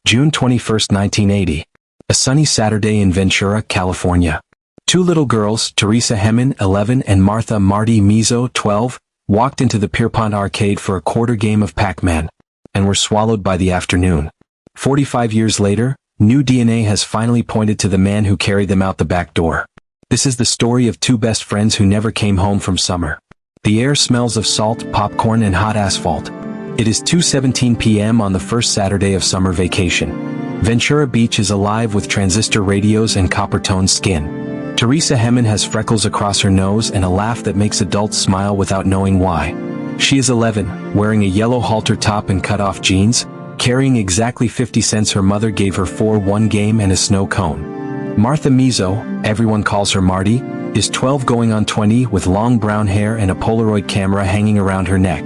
June 21, 1980. A sunny Saturday in Ventura, California. Two little girls, Teresa Hemin, 11, and Marty Mizo, 12, walked into the Pierpont arcade for a quarter game of Pac-Man, and were swallowed by the afternoon. 45 years later, new DNA has finally pointed to the man who carried them out the back door. This is the story of two best friends who never came home from summer. The air smells of salt, popcorn, and hot asphalt. It is 2:17 p.m. on the first Saturday of summer vacation. Ventura Beach is alive with transistor radios and copper-toned skin. Teresa Hemin has freckles across her nose and a laugh that makes adults smile without knowing why. She is 11, wearing a yellow halter top and cut-off jeans, carrying exactly 50 cents her mother gave her for one game and a snow cone. Martha Mizo, everyone calls her Marty, is 12 going on 20 with long brown hair and a Polaroid camera hanging around her neck.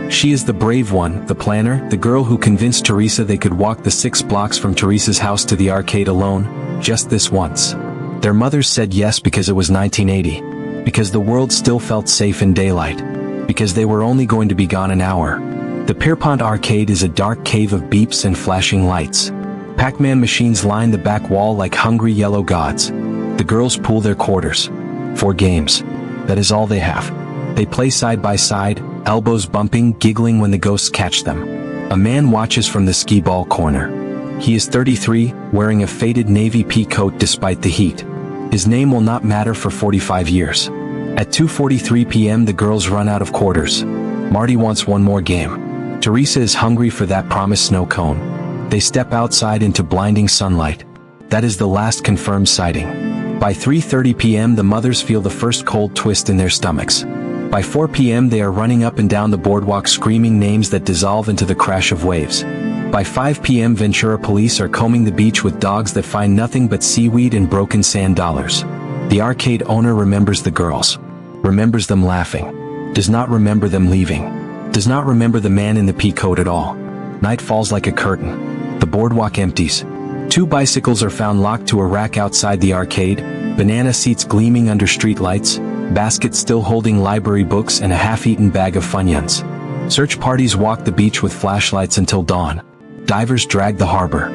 She is the brave one, the planner, the girl who convinced Teresa they could walk the 6 blocks from Teresa's house to the arcade alone, just this once. Their mothers said yes because it was 1980, because the world still felt safe in daylight, because they were only going to be gone an hour. The Pierpont arcade is a dark cave of beeps and flashing lights. Pac-Man machines line the back wall like hungry yellow gods. The girls pool their quarters. 4 games. That is all they have. They play side by side, elbows bumping, giggling when the ghosts catch them. A man watches from the skee ball corner. He is 33, wearing a faded navy pea coat despite the heat. His name will not matter for 45 years. At 2:43 p.m. the girls run out of quarters. Marty wants one more game. Teresa is hungry for that promised snow cone. They step outside into blinding sunlight. That is the last confirmed sighting. By 3:30 p.m. the mothers feel the first cold twist in their stomachs. By 4 p.m. they are running up and down the boardwalk screaming names that dissolve into the crash of waves. By 5 p.m. Ventura police are combing the beach with dogs that find nothing but seaweed and broken sand dollars. The arcade owner remembers the girls. Remembers them laughing. Does not remember them leaving. Does not remember the man in the pea coat at all. Night falls like a curtain. The boardwalk empties. 2 bicycles are found locked to a rack outside the arcade, banana seats gleaming under streetlights, baskets still holding library books and a half-eaten bag of Funyuns. Search parties walk the beach with flashlights until dawn. Divers drag the harbor.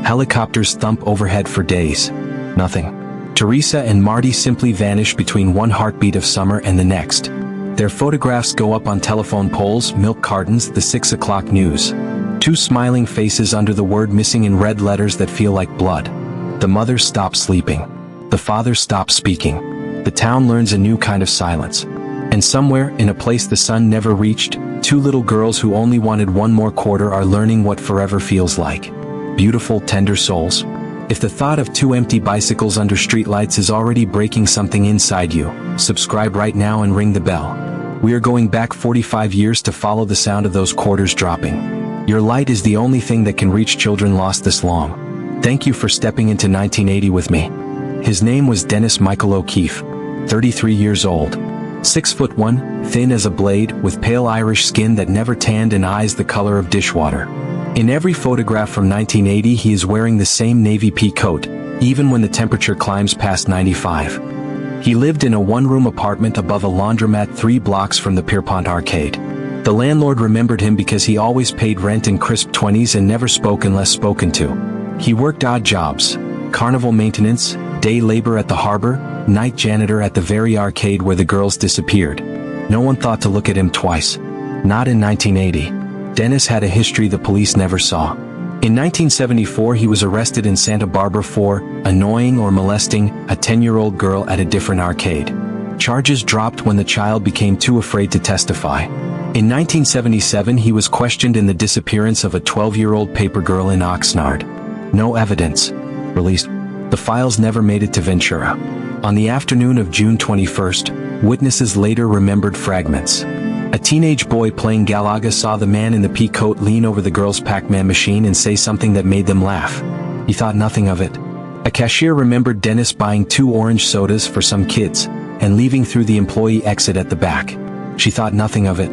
Helicopters thump overhead for days. Nothing. Teresa and Marty simply vanish between one heartbeat of summer and the next. Their photographs go up on telephone poles, milk cartons, the 6 o'clock news. 2 smiling faces under the word missing in red letters that feel like blood. The mother stops sleeping. The father stops speaking. The town learns a new kind of silence. And somewhere, in a place the sun never reached, 2 little girls who only wanted one more quarter are learning what forever feels like. Beautiful, tender souls. If the thought of 2 empty bicycles under streetlights is already breaking something inside you, subscribe right now and ring the bell. We are going back 45 years to follow the sound of those quarters dropping. Your light is the only thing that can reach children lost this long. Thank you for stepping into 1980 with me. His name was Dennis Michael O'Keefe, 33 years old. 6'1", thin as a blade, with pale Irish skin that never tanned and eyes the color of dishwater. In every photograph from 1980 he is wearing the same navy pea coat, even when the temperature climbs past 95. He lived in a 1-room apartment above a laundromat 3 blocks from the Pierpont arcade. The landlord remembered him because he always paid rent in crisp 20s and never spoke unless spoken to. He worked odd jobs: carnival maintenance, day labor at the harbor, night janitor at the very arcade where the girls disappeared. No one thought to look at him twice. Not in 1980. Dennis had a history the police never saw. In 1974 he was arrested in Santa Barbara for annoying or molesting a 10-year-old girl at a different arcade. Charges dropped when the child became too afraid to testify. In 1977 he was questioned in the disappearance of a 12-year-old paper girl in Oxnard. No evidence. Released. The files never made it to Ventura. On the afternoon of June 21st, witnesses later remembered fragments. A teenage boy playing Galaga saw the man in the pea coat lean over the girl's Pac-Man machine and say something that made them laugh. He thought nothing of it. A cashier remembered Dennis buying 2 orange sodas for some kids and leaving through the employee exit at the back. She thought nothing of it.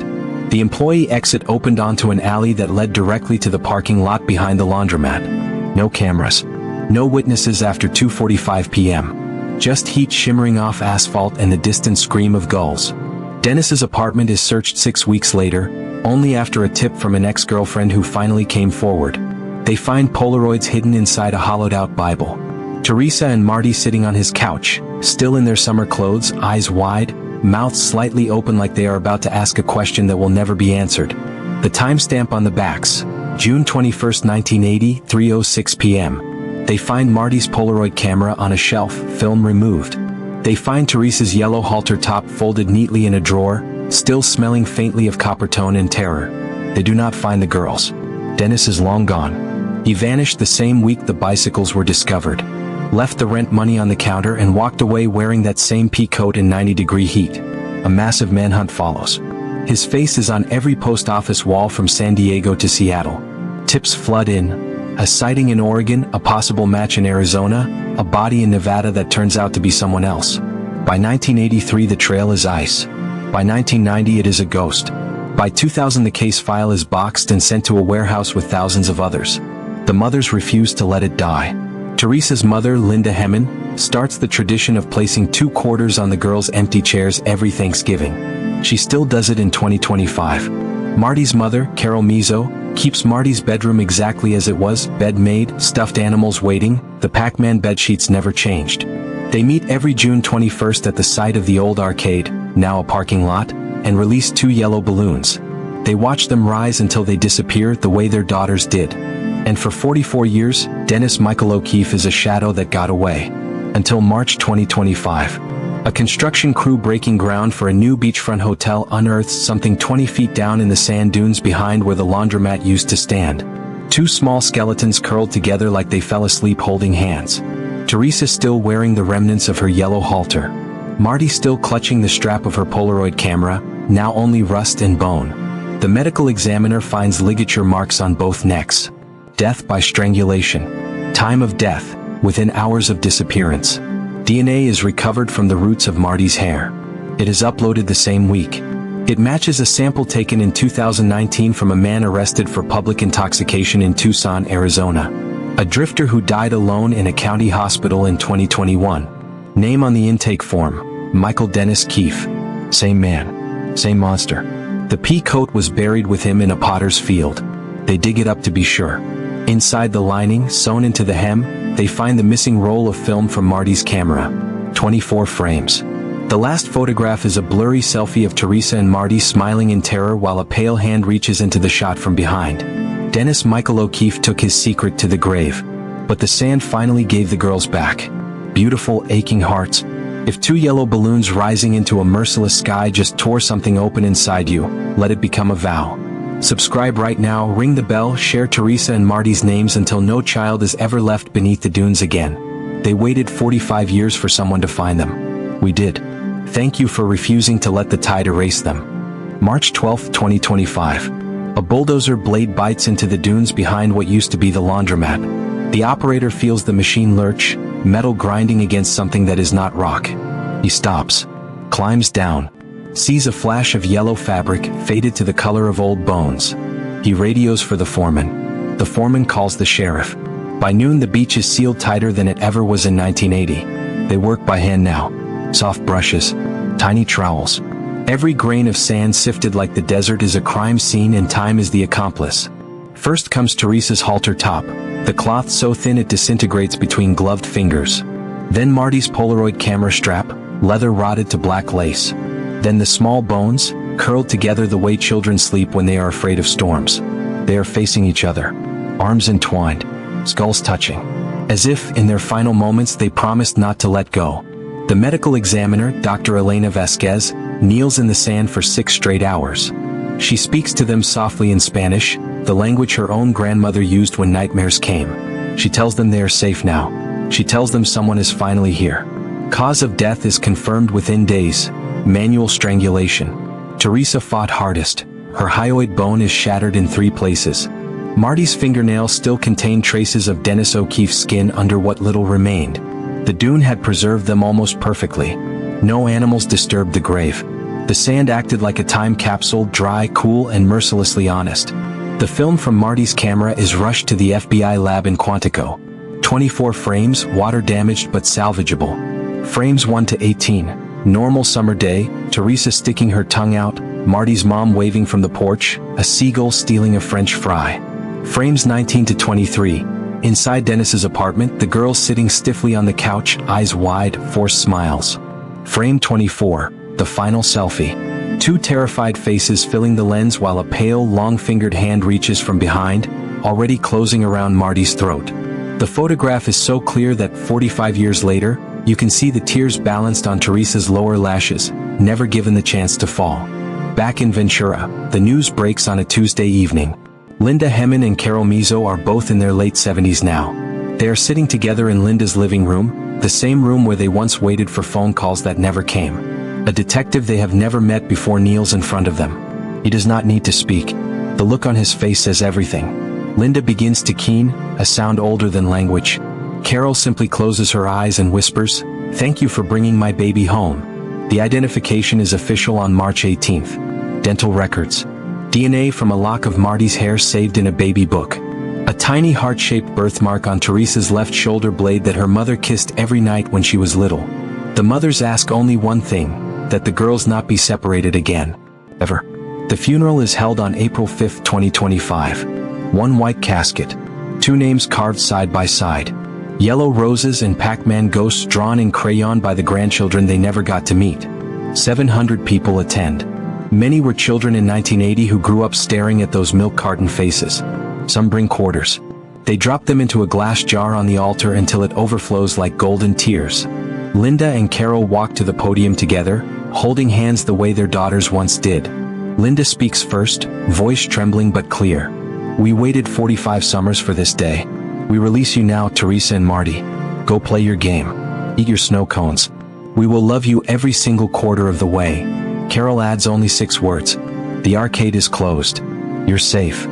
The employee exit opened onto an alley that led directly to the parking lot behind the laundromat. No cameras. No witnesses after 2:45 p.m. Just heat shimmering off asphalt and the distant scream of gulls. Dennis's apartment is searched 6 weeks later, only after a tip from an ex-girlfriend who finally came forward. They find Polaroids hidden inside a hollowed-out Bible. Teresa and Marty sitting on his couch, still in their summer clothes, eyes wide, mouths slightly open like they are about to ask a question that will never be answered. The timestamp on the backs, June 21, 1980, 3:06 p.m. They find Marty's Polaroid camera on a shelf, film removed. They find Teresa's yellow halter top folded neatly in a drawer, still smelling faintly of copper tone and terror. They do not find the girls. Dennis is long gone. He vanished the same week the bicycles were discovered, left the rent money on the counter and walked away wearing that same pea coat in 90-degree heat. A massive manhunt follows. His face is on every post office wall from San Diego to Seattle. Tips flood in. A sighting in Oregon, a possible match in Arizona, a body in Nevada that turns out to be someone else. By 1983 the trail is ice. By 1990 it is a ghost. By 2000 the case file is boxed and sent to a warehouse with thousands of others. The mothers refuse to let it die. Teresa's mother, Linda Hemmen, starts the tradition of placing 2 quarters on the girls' empty chairs every Thanksgiving. She still does it in 2025. Marty's mother, Carol Mizzo, keeps Marty's bedroom exactly as it was, bed made, stuffed animals waiting, the Pac-Man bedsheets never changed. They meet every June 21st at the site of the old arcade, now a parking lot, and release 2 yellow balloons. They watch them rise until they disappear the way their daughters did. And for 44 years, Dennis Michael O'Keefe is a shadow that got away. Until March 2025. A construction crew breaking ground for a new beachfront hotel unearths something 20 feet down in the sand dunes behind where the laundromat used to stand. 2 small skeletons curled together like they fell asleep holding hands. Teresa still wearing the remnants of her yellow halter. Marty still clutching the strap of her Polaroid camera, now only rust and bone. The medical examiner finds ligature marks on both necks. Death by strangulation. Time of death, within hours of disappearance. DNA is recovered from the roots of Marty's hair. It is uploaded the same week. It matches a sample taken in 2019 from a man arrested for public intoxication in Tucson, Arizona. A drifter who died alone in a county hospital in 2021. Name on the intake form, Michael Dennis Keefe. Same man. Same monster. The pea coat was buried with him in a potter's field. They dig it up to be sure. Inside the lining, sewn into the hem, they find the missing roll of film from Marty's camera. 24 frames. The last photograph is a blurry selfie of Teresa and Marty smiling in terror while a pale hand reaches into the shot from behind. Dennis Michael O'Keefe took his secret to the grave. But the sand finally gave the girls back. Beautiful, aching hearts. If 2 yellow balloons rising into a merciless sky just tore something open inside you, let it become a vow. Subscribe right now, ring the bell, share Teresa and Marty's names until no child is ever left beneath the dunes again. They waited 45 years for someone to find them. We did. Thank you for refusing to let the tide erase them. March 12, 2025. A bulldozer blade bites into the dunes behind what used to be the laundromat. The operator feels the machine lurch, metal grinding against something that is not rock. He stops, climbs down, sees a flash of yellow fabric faded to the color of old bones. He radios for the foreman. The foreman calls the sheriff. By noon the beach is sealed tighter than it ever was in 1980. They work by hand now. Soft brushes, tiny trowels. Every grain of sand sifted like the desert is a crime scene and time is the accomplice. First comes Teresa's halter top, the cloth so thin it disintegrates between gloved fingers. Then Marty's Polaroid camera strap, leather rotted to black lace. Then the small bones, curled together the way children sleep when they are afraid of storms. They are facing each other, arms entwined, skulls touching. As if, in their final moments, they promised not to let go. The medical examiner, Dr. Elena Vasquez, kneels in the sand for 6 straight hours. She speaks to them softly in Spanish, the language her own grandmother used when nightmares came. She tells them they are safe now. She tells them someone is finally here. Cause of death is confirmed within days. Manual strangulation. Teresa fought hardest. Her hyoid bone is shattered in 3 places. Marty's fingernails still contain traces of Dennis O'Keefe's skin under what little remained. The dune had preserved them almost perfectly. No animals disturbed the grave. The sand acted like a time capsule, dry, cool, and mercilessly honest. The film from Marty's camera is rushed to the FBI lab in Quantico. 24 frames, water-damaged but salvageable. Frames 1 to 18. Normal summer day, Teresa sticking her tongue out, Marty's mom waving from the porch, a seagull stealing a French fry. Frames 19 to 23. Inside Dennis's apartment, the girl sitting stiffly on the couch, eyes wide, forced smiles. Frame 24. The final selfie. Two terrified faces filling the lens while a pale, long-fingered hand reaches from behind, already closing around Marty's throat. The photograph is so clear that 45 years later, you can see the tears balanced on Teresa's lower lashes, never given the chance to fall. Back in Ventura, the news breaks on a Tuesday evening. Linda Hemmen and Carol Mizzo are both in their late 70s now. They are sitting together in Linda's living room, the same room where they once waited for phone calls that never came. A detective they have never met before kneels in front of them. He does not need to speak. The look on his face says everything. Linda begins to keen, a sound older than language. Carol simply closes her eyes and whispers, "Thank you for bringing my baby home." The identification is official on March 18th. Dental records. DNA from a lock of Marty's hair saved in a baby book. A tiny heart-shaped birthmark on Teresa's left shoulder blade that her mother kissed every night when she was little. The mothers ask only one thing, that the girls not be separated again. Ever. The funeral is held on April 5, 2025. One white casket. Two names carved side by side. Yellow roses and Pac-Man ghosts drawn in crayon by the grandchildren they never got to meet. 700 people attend. Many were children in 1980 who grew up staring at those milk carton faces. Some bring quarters. They drop them into a glass jar on the altar until it overflows like golden tears. Linda and Carol walk to the podium together, holding hands the way their daughters once did. Linda speaks first, voice trembling but clear. "We waited 45 summers for this day. We release you now, Teresa and Marty. Go play your game. Eat your snow cones. We will love you every single quarter of the way." Carol adds only 6 words. "The arcade is closed. You're safe."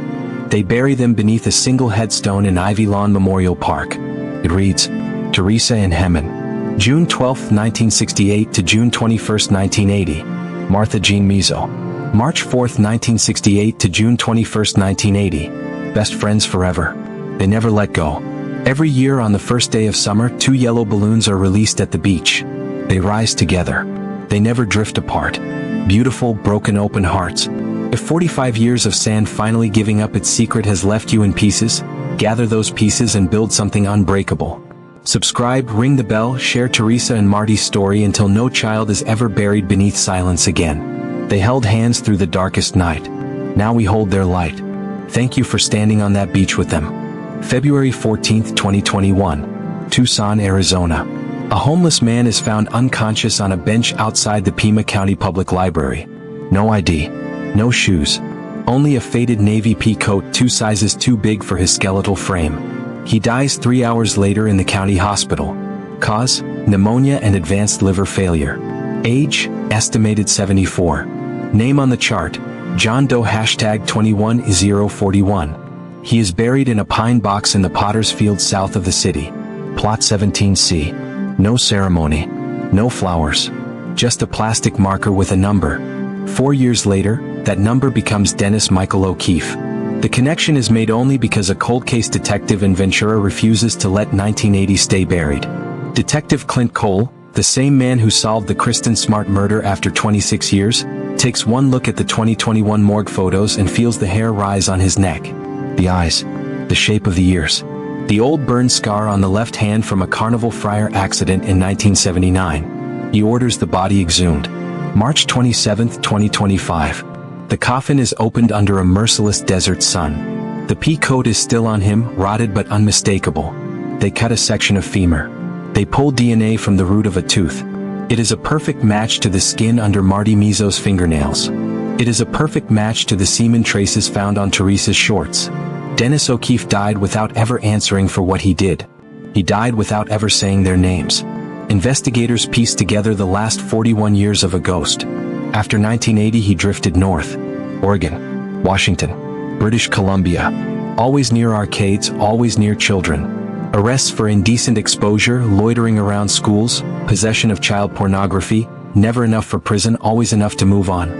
They bury them beneath a single headstone in Ivy Lawn Memorial Park. It reads, Teresa and Hemmen. June 12, 1968 to June 21, 1980. Martha Jean Mizzo. March 4, 1968 to June 21, 1980. Best friends forever. They never let go. Every year on the first day of summer, 2 yellow balloons are released at the beach. They rise together. They never drift apart. Beautiful, broken open hearts. If 45 years of sand finally giving up its secret has left you in pieces, gather those pieces and build something unbreakable. Subscribe, ring the bell, share Teresa and Marty's story until no child is ever buried beneath silence again. They held hands through the darkest night. Now we hold their light. Thank you for standing on that beach with them. February 14, 2021. Tucson, Arizona. A homeless man is found unconscious on a bench outside the Pima County Public Library. No ID. No shoes. Only a faded navy pea coat 2 sizes too big for his skeletal frame. He dies 3 hours later in the county hospital. Cause? Pneumonia and advanced liver failure. Age? Estimated 74. Name on the chart? John Doe #21041. He is buried in a pine box in the Potter's Field south of the city. Plot 17C. No ceremony. No flowers. Just a plastic marker with a number. 4 years later, that number becomes Dennis Michael O'Keefe. The connection is made only because a cold case detective in Ventura refuses to let 1980 stay buried. Detective Clint Cole, the same man who solved the Kristen Smart murder after 26 years, takes one look at the 2021 morgue photos and feels the hair rise on his neck. The eyes. The shape of the ears. The old burn scar on the left hand from a Carnival Friar accident in 1979. He orders the body exhumed. March 27, 2025. The coffin is opened under a merciless desert sun. The pea coat is still on him, rotted but unmistakable. They cut a section of femur. They pull DNA from the root of a tooth. It is a perfect match to the skin under Marty Mizzo's fingernails. It is a perfect match to the semen traces found on Teresa's shorts. Dennis O'Keefe died without ever answering for what he did. He died without ever saying their names. Investigators pieced together the last 41 years of a ghost. After 1980 he drifted north. Oregon, Washington, British Columbia. Always near arcades, always near children. Arrests for indecent exposure, loitering around schools, possession of child pornography, never enough for prison, always enough to move on.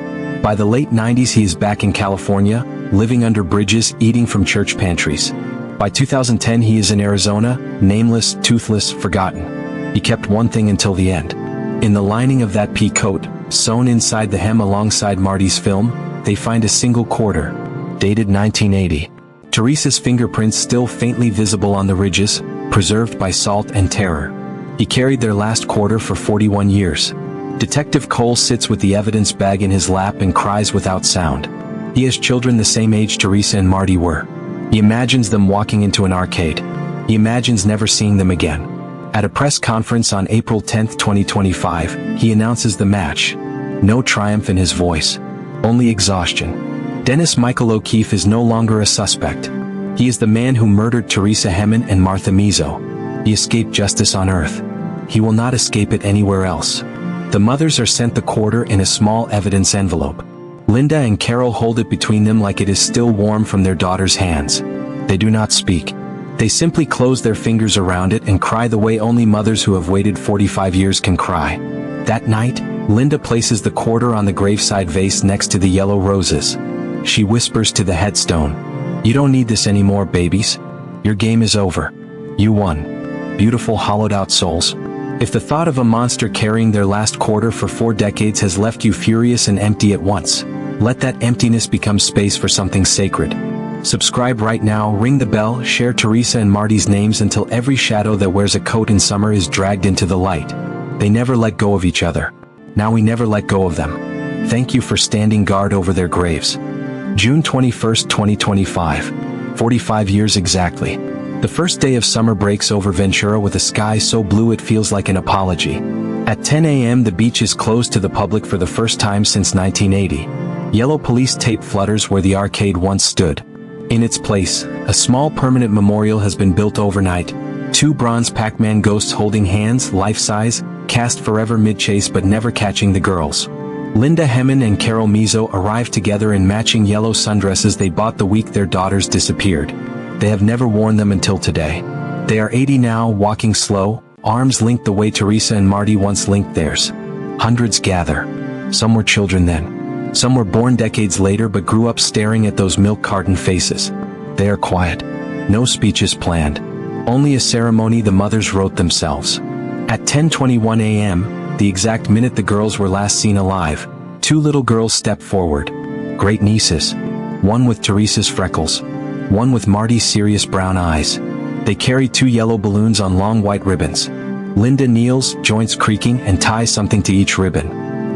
By the late 90s he is back in California, living under bridges, eating from church pantries. By 2010 he is in Arizona, nameless, toothless, forgotten. He kept one thing until the end. In the lining of that pea coat, sewn inside the hem alongside Marty's film, they find a single quarter, dated 1980. Teresa's fingerprints still faintly visible on the ridges, preserved by salt and terror. He carried their last quarter for 41 years. Detective Cole sits with the evidence bag in his lap and cries without sound. He has children the same age Teresa and Marty were. He imagines them walking into an arcade. He imagines never seeing them again. At a press conference on April 10, 2025, he announces the match. No triumph in his voice. Only exhaustion. Dennis Michael O'Keefe is no longer a suspect. He is the man who murdered Teresa Hemmon and Martha Mizzo. He escaped justice on Earth. He will not escape it anywhere else. The mothers are sent the quarter in a small evidence envelope. Linda and Carol hold it between them like it is still warm from their daughter's hands. They do not speak. They simply close their fingers around it and cry the way only mothers who have waited 45 years can cry. That night, Linda places the quarter on the graveside vase next to the yellow roses. She whispers to the headstone, "You don't need this anymore, babies. Your game is over. You won. Beautiful hollowed-out souls." If the thought of a monster carrying their last quarter for 4 decades has left you furious and empty at once, let that emptiness become space for something sacred. Subscribe right now, ring the bell, share Teresa and Marty's names until every shadow that wears a coat in summer is dragged into the light. They never let go of each other. Now we never let go of them. Thank you for standing guard over their graves. June 21, 2025. 45 years exactly. The first day of summer breaks over Ventura with a sky so blue it feels like an apology. At 10 a.m. the beach is closed to the public for the first time since 1980. Yellow police tape flutters where the arcade once stood. In its place, a small permanent memorial has been built overnight. 2 bronze Pac-Man ghosts holding hands, life-size, cast forever mid-chase but never catching the girls. Linda Hemmon and Carol Mizzo arrived together in matching yellow sundresses they bought the week their daughters disappeared. They have never worn them until today. They are 80 now, walking slow, arms linked the way Teresa and Marty once linked theirs. Hundreds gather. Some were children then. Some were born decades later but grew up staring at those milk carton faces. They are quiet. No speeches planned. Only a ceremony the mothers wrote themselves. At 10:21 a.m., the exact minute the girls were last seen alive, 2 little girls stepped forward. Great nieces. One with Teresa's freckles. One with Marty's serious brown eyes. They carry 2 yellow balloons on long white ribbons. Linda kneels, joints creaking, and ties something to each ribbon.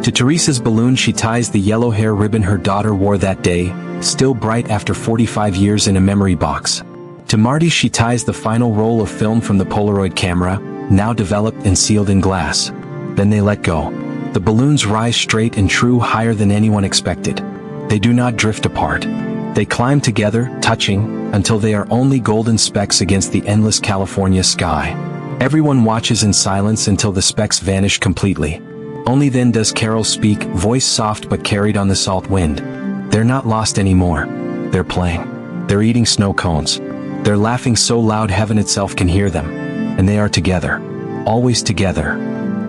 To Teresa's balloon she ties the yellow hair ribbon her daughter wore that day, still bright after 45 years in a memory box. To Marty she ties the final roll of film from the Polaroid camera, now developed and sealed in glass. Then they let go. The balloons rise straight and true, higher than anyone expected. They do not drift apart. They climb together, touching, until they are only golden specks against the endless California sky. Everyone watches in silence until the specks vanish completely. Only then does Carol speak, voice soft but carried on the salt wind. They're not lost anymore. They're playing. They're eating snow cones. They're laughing so loud heaven itself can hear them. And they are together. Always together.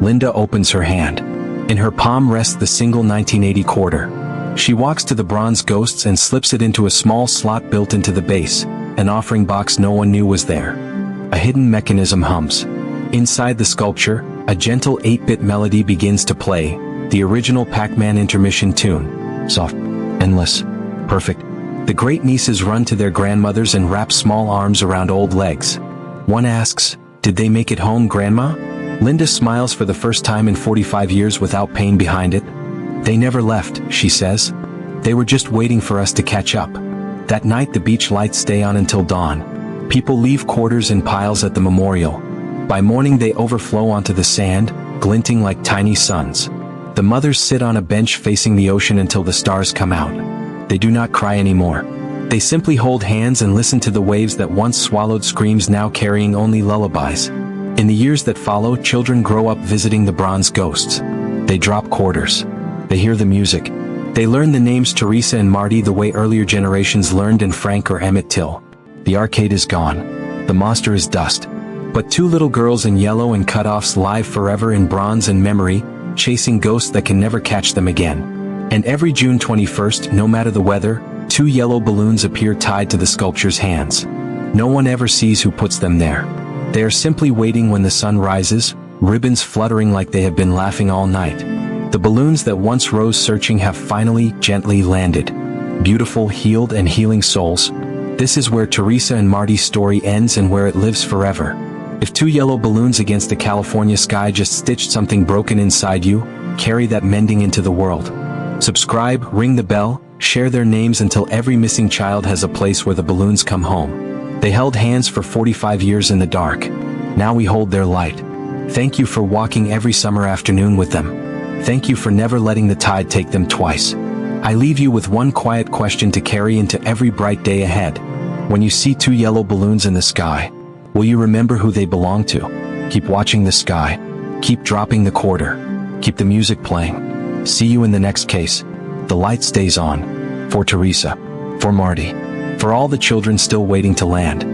Linda opens her hand. In her palm rests the single 1980 quarter. She walks to the bronze ghosts and slips it into a small slot built into the base, an offering box no one knew was there. A hidden mechanism hums. Inside the sculpture, a gentle 8-bit melody begins to play, the original Pac-Man intermission tune. Soft, endless, perfect. The great nieces run to their grandmothers and wrap small arms around old legs. One asks, "Did they make it home, Grandma?" Linda smiles for the first time in 45 years without pain behind it. "They never left," she says. "They were just waiting for us to catch up." That night the beach lights stay on until dawn. People leave quarters in piles at the memorial. By morning they overflow onto the sand, glinting like tiny suns. The mothers sit on a bench facing the ocean until the stars come out. They do not cry anymore. They simply hold hands and listen to the waves that once swallowed screams now carrying only lullabies. In the years that follow, children grow up visiting the bronze ghosts. They drop quarters. They hear the music. They learn the names Teresa and Marty the way earlier generations learned in Frank or Emmett Till. The arcade is gone. The monster is dust. But 2 little girls in yellow and cutoffs live forever in bronze and memory, chasing ghosts that can never catch them again. And every June 21st, no matter the weather, 2 yellow balloons appear tied to the sculpture's hands. No one ever sees who puts them there. They are simply waiting when the sun rises, ribbons fluttering like they have been laughing all night. The balloons that once rose searching have finally, gently landed. Beautiful, healed and healing souls. This is where Teresa and Marty's story ends and where it lives forever. If two yellow balloons against the California sky just stitched something broken inside you, carry that mending into the world. Subscribe, ring the bell, share their names until every missing child has a place where the balloons come home. They held hands for 45 years in the dark. Now we hold their light. Thank you for walking every summer afternoon with them. Thank you for never letting the tide take them twice. I leave you with one quiet question to carry into every bright day ahead. When you see two yellow balloons in the sky, will you remember who they belong to? Keep watching the sky. Keep dropping the quarter. Keep the music playing. See you in the next case. The light stays on. For Teresa. For Marty. For all the children still waiting to land.